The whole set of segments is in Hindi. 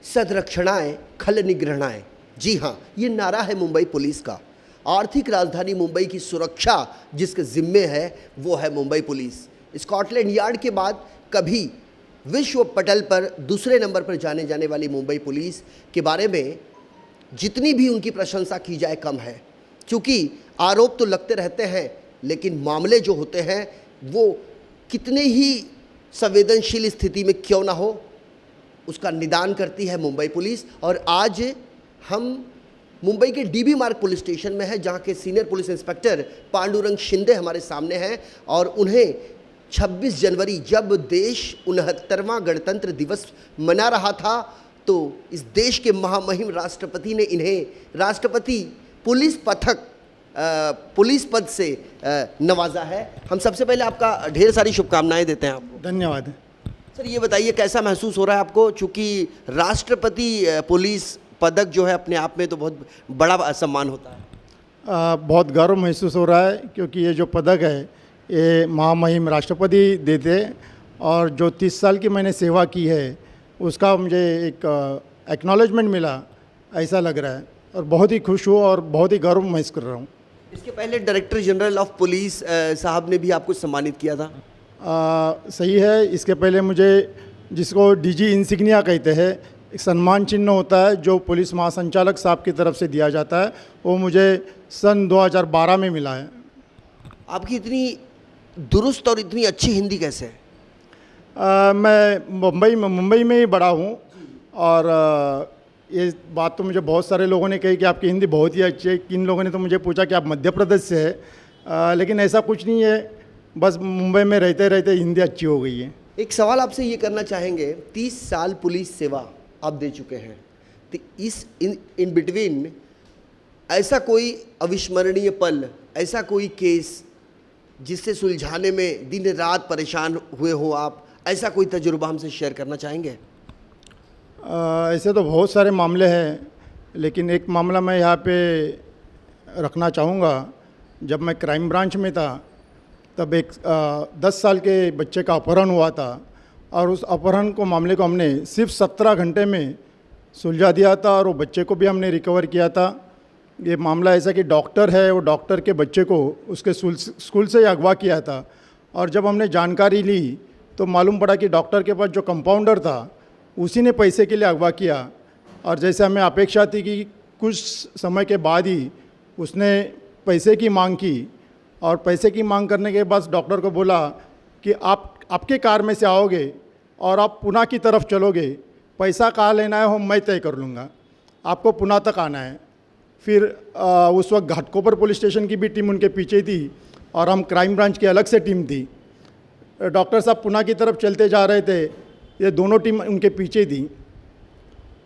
सदरक्षणाएं खल निग्रहणाएं। जी हाँ, ये नारा है मुंबई पुलिस का। आर्थिक राजधानी मुंबई की सुरक्षा जिसके जिम्मे है वो है मुंबई पुलिस। स्कॉटलैंड यार्ड के बाद कभी विश्व पटल पर दूसरे नंबर पर जाने जाने वाली मुंबई पुलिस के बारे में जितनी भी उनकी प्रशंसा की जाए कम है, क्योंकि आरोप तो लगते रहते हैं लेकिन मामले जो होते हैं वो कितने ही संवेदनशील स्थिति में क्यों ना हो उसका निदान करती है मुंबई पुलिस। और आज हम मुंबई के डीबी मार्ग पुलिस स्टेशन में है, जहां के senior police inspector Pandurang Shinde हमारे सामने हैं और उन्हें 26 जनवरी जब देश 69वां गणतंत्र दिवस मना रहा था तो इस देश के महामहिम राष्ट्रपति ने इन्हें राष्ट्रपति पुलिस पद से नवाजा है। हम सबसे पहले आपका ढेर सारी शुभकामनाएं देते हैं आपको। धन्यवाद। सर, ये बताइए कैसा महसूस हो रहा है आपको, चूँकि राष्ट्रपति पुलिस पदक जो है अपने आप में तो बहुत बड़ा सम्मान होता है। बहुत गर्व महसूस हो रहा है क्योंकि ये जो पदक है ये महामहिम राष्ट्रपति देते और जो 30 साल की मैंने सेवा की है उसका मुझे एक एक्नॉलेजमेंट मिला, ऐसा लग रहा है और बहुत ही खुश हूँ और बहुत ही गर्व महसूस कर रहा हूँ। इसके पहले डायरेक्टर जनरल ऑफ पुलिस साहब ने भी आपको सम्मानित किया था। सही है। इसके पहले मुझे जिसको डीजी इंसिग्निया कहते हैं, एक सम्मान चिन्ह होता है जो पुलिस महासंचालक साहब की तरफ से दिया जाता है, वो मुझे सन 2012 में मिला है। आपकी इतनी दुरुस्त और इतनी अच्छी हिंदी कैसे है? मैं मुंबई में ही बड़ा हूँ और ये बात तो मुझे बहुत सारे लोगों ने कही कि आपकी हिंदी बहुत ही अच्छी है। किन लोगों ने तो मुझे पूछा कि आप मध्य प्रदेश से है, लेकिन ऐसा कुछ नहीं है, बस मुंबई में रहते रहते हिंदी अच्छी हो गई है। एक सवाल आपसे ये करना चाहेंगे, 30 साल पुलिस सेवा आप दे चुके हैं, तो इस इन बिटवीन ऐसा कोई अविस्मरणीय पल, ऐसा कोई केस जिससे सुलझाने में दिन रात परेशान हुए हो आप, ऐसा कोई तजुर्बा हमसे शेयर करना चाहेंगे? ऐसे तो बहुत सारे मामले हैं, लेकिन एक मामला मैं यहाँ पे रखना चाहूँगा। जब मैं क्राइम ब्रांच में था तब एक 10 साल के बच्चे का अपहरण हुआ था और उस अपहरण को मामले को हमने सिर्फ 17 घंटे में सुलझा दिया था और वो बच्चे को भी हमने रिकवर किया था। ये मामला ऐसा कि डॉक्टर है, वो डॉक्टर के बच्चे को उसके स्कूल से ही अगवा किया था और जब हमने जानकारी ली तो मालूम पड़ा कि डॉक्टर के पास जो कंपाउंडर था उसी ने पैसे के लिए अगवा किया और जैसे हमें अपेक्षा थी कि कुछ समय के बाद ही उसने पैसे की मांग की और पैसे की मांग करने के बाद डॉक्टर को बोला कि आपके कार में से आओगे और आप पुणे की तरफ चलोगे, पैसा कहाँ लेना है वो मैं तय कर लूँगा, आपको पुणे तक आना है। फिर उस वक्त घाटकोपर पुलिस स्टेशन की भी टीम उनके पीछे थी और हम क्राइम ब्रांच की अलग से टीम थी। डॉक्टर साहब पुणे की तरफ चलते जा रहे थे, ये दोनों टीम उनके पीछे थी।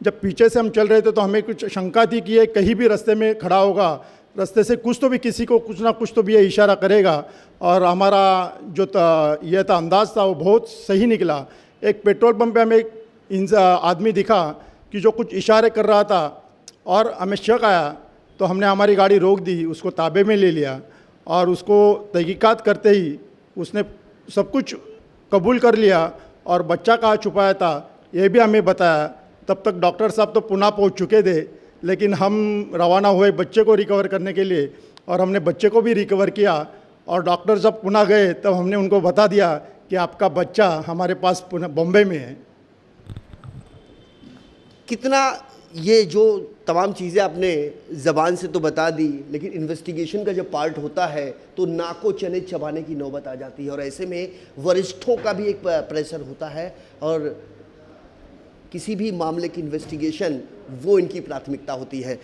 जब पीछे से हम चल रहे थे तो हमें कुछ शंका थी कि ये कहीं भी रास्ते में खड़ा होगा, रास्ते से कुछ तो भी किसी को कुछ ना कुछ तो भी ये इशारा करेगा और हमारा जो ये था अंदाज़ था वो बहुत सही निकला। एक पेट्रोल पंप पे हमें एक आदमी दिखा कि जो कुछ इशारे कर रहा था और हमें शक आया तो हमने हमारी गाड़ी रोक दी, उसको ताबे में ले लिया और उसको तहकीकात करते ही उसने सब कुछ कबूल कर लिया और बच्चा कहाँ छुपाया था ये भी हमें बताया। तब तक डॉक्टर साहब तो पुणे पहुँच चुके थे, लेकिन हम रवाना हुए बच्चे को रिकवर करने के लिए और हमने बच्चे को भी रिकवर किया और डॉक्टर जब पुणे गए तब हमने उनको बता दिया कि आपका बच्चा हमारे पास बॉम्बे में है। कितना ये जो तमाम चीज़ें आपने ज़बान से तो बता दी, लेकिन इन्वेस्टिगेशन का जब पार्ट होता है तो नाको चने चबाने की नौबत आ जाती है और ऐसे में वरिष्ठों का भी एक प्रेशर होता है और किसी भी मामले की इन्वेस्टिगेशन वो इनकी प्राथमिकता होती है।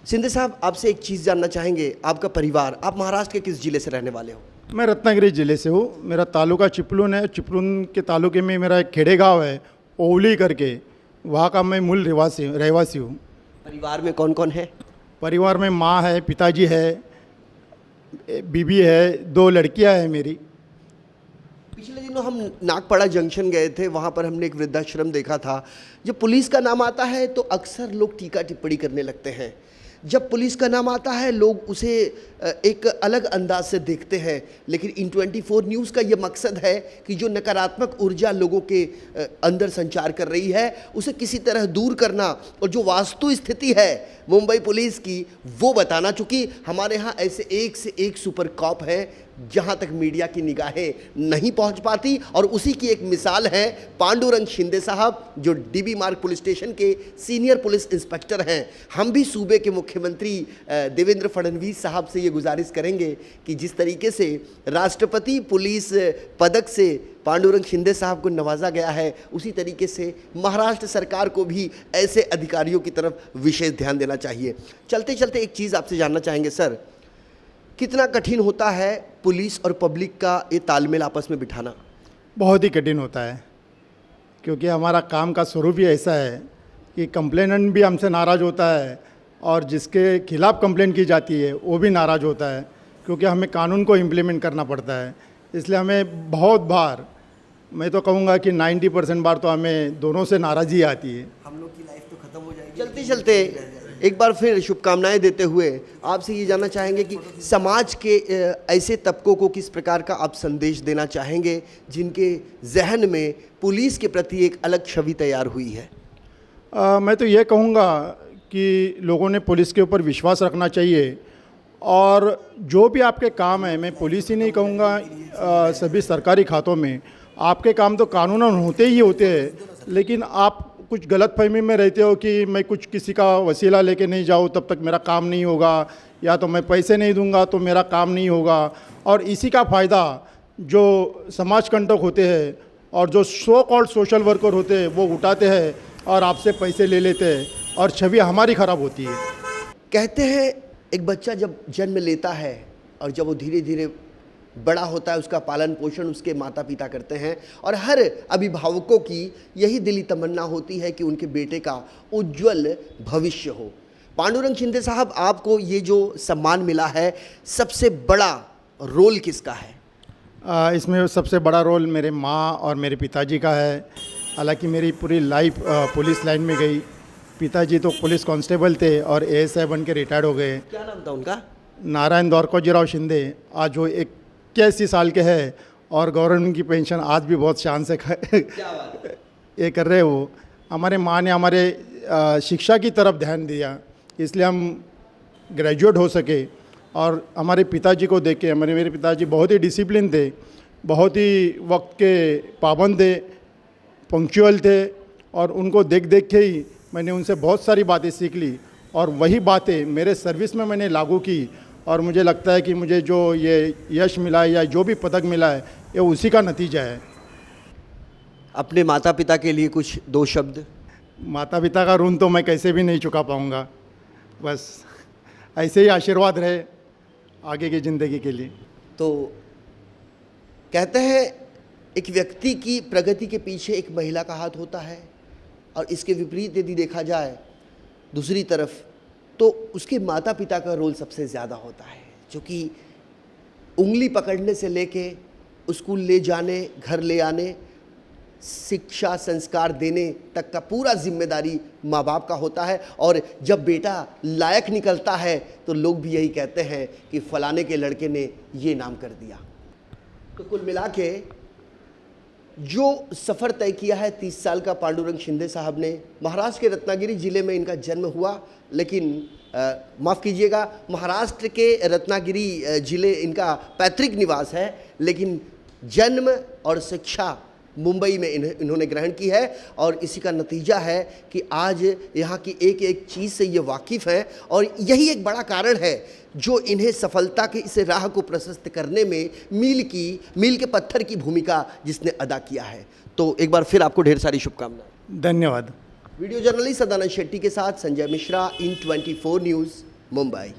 शिंदे साहब, आपसे एक चीज़ जानना चाहेंगे, आपका परिवार, आप महाराष्ट्र के किस ज़िले से रहने वाले हो? मैं रत्नागिरी ज़िले से हूँ। मेरा तालुका चिपलून है। चिपलून के तालुके में मेरा एक खेड़े गाँव है ओवली करके, वहाँ का मैं मूल रहवासी हूँ। परिवार में कौन कौन है? परिवार में माँ है, पिताजी है, बीबी है, 2 लड़कियाँ हैं मेरी। पिछले दिनों हम नागपाड़ा जंक्शन गए थे, वहाँ पर हमने एक वृद्धाश्रम देखा था। जब पुलिस का नाम आता है तो अक्सर लोग टीका टिप्पणी करने लगते हैं। जब पुलिस का नाम आता है लोग उसे एक अलग अंदाज से देखते हैं, लेकिन इन 24 न्यूज़ का ये मकसद है कि जो नकारात्मक ऊर्जा लोगों के अंदर संचार कर रही है उसे किसी तरह दूर करना, और जो वास्तु स्थिति है मुंबई पुलिस की वो बताना। चूँकि हमारे यहाँ ऐसे एक से एक सुपर कॉप हैं जहाँ तक मीडिया की निगाहें नहीं पहुँच पाती, और उसी की एक मिसाल है पांडुरंग शिंदे साहब जो डीबी मार्ग पुलिस स्टेशन के सीनियर पुलिस इंस्पेक्टर हैं। हम भी सूबे के मुख्यमंत्री देवेंद्र फडणवीस साहब से ये गुजारिश करेंगे कि जिस तरीके से राष्ट्रपति पुलिस पदक से पांडुरंग शिंदे साहब को नवाजा गया है, उसी तरीके से महाराष्ट्र सरकार को भी ऐसे अधिकारियों की तरफ विशेष ध्यान देना चाहिए। चलते चलते एक चीज़ आपसे जानना चाहेंगे सर, कितना कठिन होता है पुलिस और पब्लिक का ये तालमेल आपस में बिठाना? बहुत ही कठिन होता है, क्योंकि हमारा काम का स्वरूप ही ऐसा है कि कंप्लेनेंट भी हमसे नाराज़ होता है और जिसके खिलाफ़ कंप्लेंट की जाती है वो भी नाराज़ होता है, क्योंकि हमें कानून को इम्प्लीमेंट करना पड़ता है। इसलिए हमें बहुत बार, मैं तो कहूँगा कि 90% बार तो हमें दोनों से नाराज़गी आती है। हम लोग की लाइफ तो खत्म हो जाएगी। चलते चलते एक बार फिर शुभकामनाएं देते हुए आपसे ये जानना चाहेंगे कि समाज के ऐसे तबकों को किस प्रकार का आप संदेश देना चाहेंगे जिनके जहन में पुलिस के प्रति एक अलग छवि तैयार हुई है? मैं तो ये कहूँगा कि लोगों ने पुलिस के ऊपर विश्वास रखना चाहिए, और जो भी आपके काम है, मैं पुलिस ही नहीं कहूँगा, सभी सरकारी खातों में आपके काम तो कानूनन होते ही होते हैं, लेकिन आप कुछ गलतफहमी में रहते हो कि मैं कुछ किसी का वसीला लेके नहीं जाऊँ तब तक मेरा काम नहीं होगा, या तो मैं पैसे नहीं दूंगा तो मेरा काम नहीं होगा। और इसी का फ़ायदा जो समाज कंटक होते हैं और जो सो कॉल्ड सोशल वर्कर होते हैं वो उठाते हैं और आपसे पैसे ले लेते हैं, और छवि हमारी ख़राब होती है। कहते हैं एक बच्चा जब जन्म लेता है और जब वो धीरे धीरे बड़ा होता है उसका पालन पोषण उसके माता पिता करते हैं, और हर अभिभावकों की यही दिली तमन्ना होती है कि उनके बेटे का उज्जवल भविष्य हो। पांडुरंग शिंदे साहब, आपको ये जो सम्मान मिला है, सबसे बड़ा रोल किसका है? इसमें सबसे बड़ा रोल मेरे माँ और मेरे पिताजी का है। हालांकि मेरी पूरी लाइफ पुलिस लाइन में गई। पिताजी तो पुलिस कांस्टेबल थे और एएसआई बन के रिटायर्ड हो गए। क्या नाम था उनका? नारायण द्वारकोजीराव शिंदे। आज वो 81 साल के हैं और गवर्नमेंट की पेंशन आज भी बहुत शान से क्या बात है? ये कर रहे हो। हमारे माँ ने हमारे शिक्षा की तरफ ध्यान दिया, इसलिए हम ग्रेजुएट हो सके। और हमारे पिताजी को देख के, मेरे पिताजी बहुत ही डिसिप्लिन थे, बहुत ही वक्त के पाबंद थे, पंक्चुअल थे, और उनको देख देख के ही मैंने उनसे बहुत सारी बातें सीख ली, और वही बातें मेरे सर्विस में मैंने लागू की। और मुझे लगता है कि मुझे जो ये यश मिला है या जो भी पदक मिला है ये उसी का नतीजा है। अपने माता पिता के लिए कुछ दो शब्द? माता पिता का ऋण तो मैं कैसे भी नहीं चुका पाऊँगा, बस ऐसे ही आशीर्वाद रहे आगे की ज़िंदगी के लिए। तो कहते हैं एक व्यक्ति की प्रगति के पीछे एक महिला का हाथ होता है, और इसके विपरीत यदि देखा जाए दूसरी तरफ तो उसके माता पिता का रोल सबसे ज़्यादा होता है, जो कि उंगली पकड़ने से लेके स्कूल ले जाने, घर ले आने, शिक्षा संस्कार देने तक का पूरा जिम्मेदारी माँ बाप का होता है। और जब बेटा लायक निकलता है तो लोग भी यही कहते हैं कि फलाने के लड़के ने ये नाम कर दिया। तो कुल मिला के जो सफ़र तय किया है 30 साल का पांडुरंग शिंदे साहब ने, महाराष्ट्र के रत्नागिरी ज़िले में इनका जन्म हुआ, लेकिन माफ़ कीजिएगा, महाराष्ट्र के रत्नागिरी ज़िले इनका पैतृक निवास है, लेकिन जन्म और शिक्षा मुंबई में इन्होंने ग्रहण की है। और इसी का नतीजा है कि आज यहाँ की एक एक चीज़ से ये वाकिफ़ हैं, और यही एक बड़ा कारण है जो इन्हें सफलता की इस राह को प्रशस्त करने में मील के पत्थर की भूमिका जिसने अदा किया है। तो एक बार फिर आपको ढेर सारी शुभकामनाएं। धन्यवाद। वीडियो जर्नलिस्ट सदानंद शेट्टी के साथ संजय मिश्रा, इन 24 न्यूज़, मुंबई।